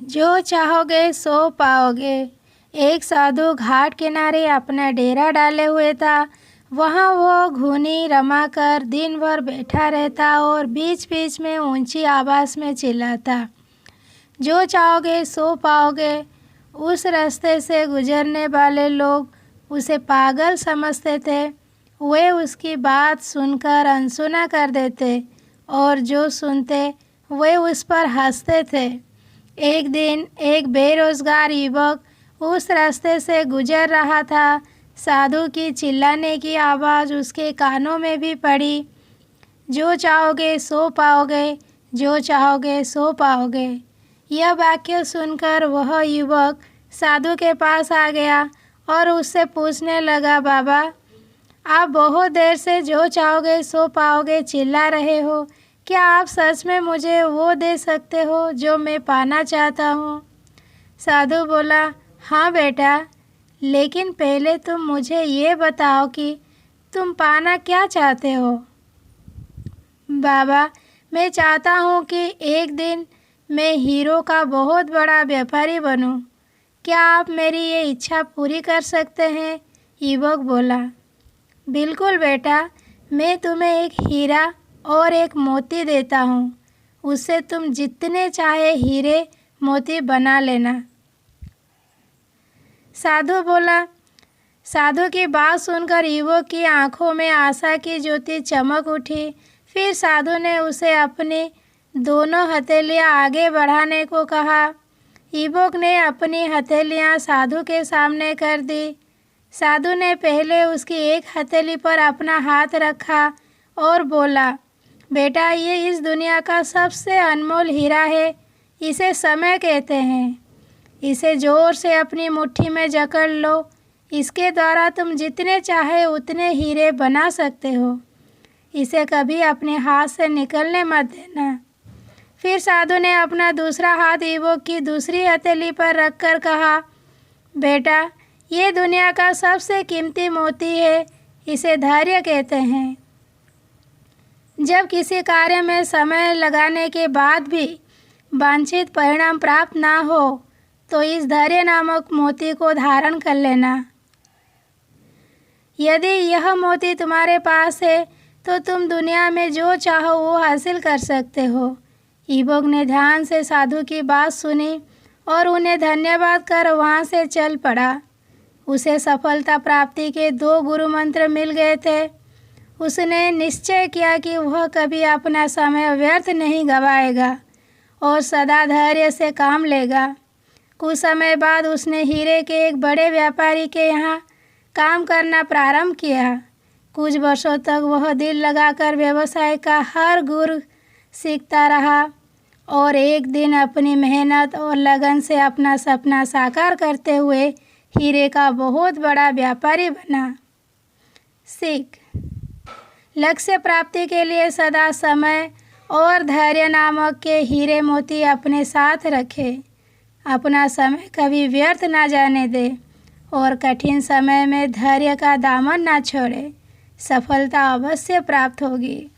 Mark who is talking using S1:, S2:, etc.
S1: जो चाहोगे सो पाओगे। एक साधु घाट किनारे अपना डेरा डाले हुए था। वहाँ वो घूनी रमाकर दिन भर बैठा रहता और बीच बीच में ऊंची आवाज़ में चिल्लाता, जो चाहोगे सो पाओगे। उस रास्ते से गुजरने वाले लोग उसे पागल समझते थे। वे उसकी बात सुनकर अनसुना कर देते और जो सुनते वे उस पर हंसते थे। एक दिन एक बेरोजगार युवक उस रास्ते से गुजर रहा था। साधु की चिल्लाने की आवाज़ उसके कानों में भी पड़ी, जो चाहोगे सो पाओगे, जो चाहोगे सो पाओगे। यह वाक्य सुनकर वह युवक साधु के पास आ गया और उससे पूछने लगा, बाबा, आप बहुत देर से जो चाहोगे सो पाओगे चिल्ला रहे हो। क्या आप सच में मुझे वो दे सकते हो जो मैं पाना चाहता हूँ? साधु बोला, हाँ बेटा, लेकिन पहले तुम मुझे ये बताओ कि तुम पाना क्या चाहते हो? बाबा, मैं चाहता हूँ कि एक दिन मैं हीरो का बहुत बड़ा व्यापारी बनूँ। क्या आप मेरी ये इच्छा पूरी कर सकते हैं? युवक बोला, बिल्कुल बेटा, मैं तुम्हें एक हीरा और एक मोती देता हूँ। उससे तुम जितने चाहे हीरे मोती बना लेना। साधु बोला। साधु की बात सुनकर युवक की आंखों में आशा की ज्योति चमक उठी। फिर साधु ने उसे अपनी दोनों हथेलियां आगे बढ़ाने को कहा। युवक ने अपनी हथेलियां साधु के सामने कर दी। साधु ने पहले उसकी एक हथेली पर अपना हाथ रखा और बोला, बेटा, ये इस दुनिया का सबसे अनमोल हीरा है। इसे समय कहते हैं। इसे जोर से अपनी मुट्ठी में जकड़ लो। इसके द्वारा तुम जितने चाहे उतने हीरे बना सकते हो। इसे कभी अपने हाथ से निकलने मत देना। फिर साधु ने अपना दूसरा हाथ युवक की दूसरी हथेली पर रखकर कहा, बेटा, ये दुनिया का सबसे कीमती मोती है। इसे धैर्य कहते हैं। जब किसी कार्य में समय लगाने के बाद भी वांछित परिणाम प्राप्त ना हो तो इस धैर्य नामक मोती को धारण कर लेना। यदि यह मोती तुम्हारे पास है तो तुम दुनिया में जो चाहो वो हासिल कर सकते हो। युवक ने ध्यान से साधु की बात सुनी और उन्हें धन्यवाद कर वहाँ से चल पड़ा। उसे सफलता प्राप्ति के 2 गुरु मंत्र मिल गए थे। उसने निश्चय किया कि वह कभी अपना समय व्यर्थ नहीं गवाएगा और सदा धैर्य से काम लेगा। कुछ समय बाद उसने हीरे के एक बड़े व्यापारी के यहाँ काम करना प्रारंभ किया। कुछ वर्षों तक वह दिल लगाकर व्यवसाय का हर गुर सीखता रहा और एक दिन अपनी मेहनत और लगन से अपना सपना साकार करते हुए हीरे का बहुत बड़ा व्यापारी बना। सीख: लक्ष्य प्राप्ति के लिए सदा समय और धैर्य नामक के हीरे मोती अपने साथ रखें। अपना समय कभी व्यर्थ ना जाने दे और कठिन समय में धैर्य का दामन ना छोड़े। सफलता अवश्य प्राप्त होगी।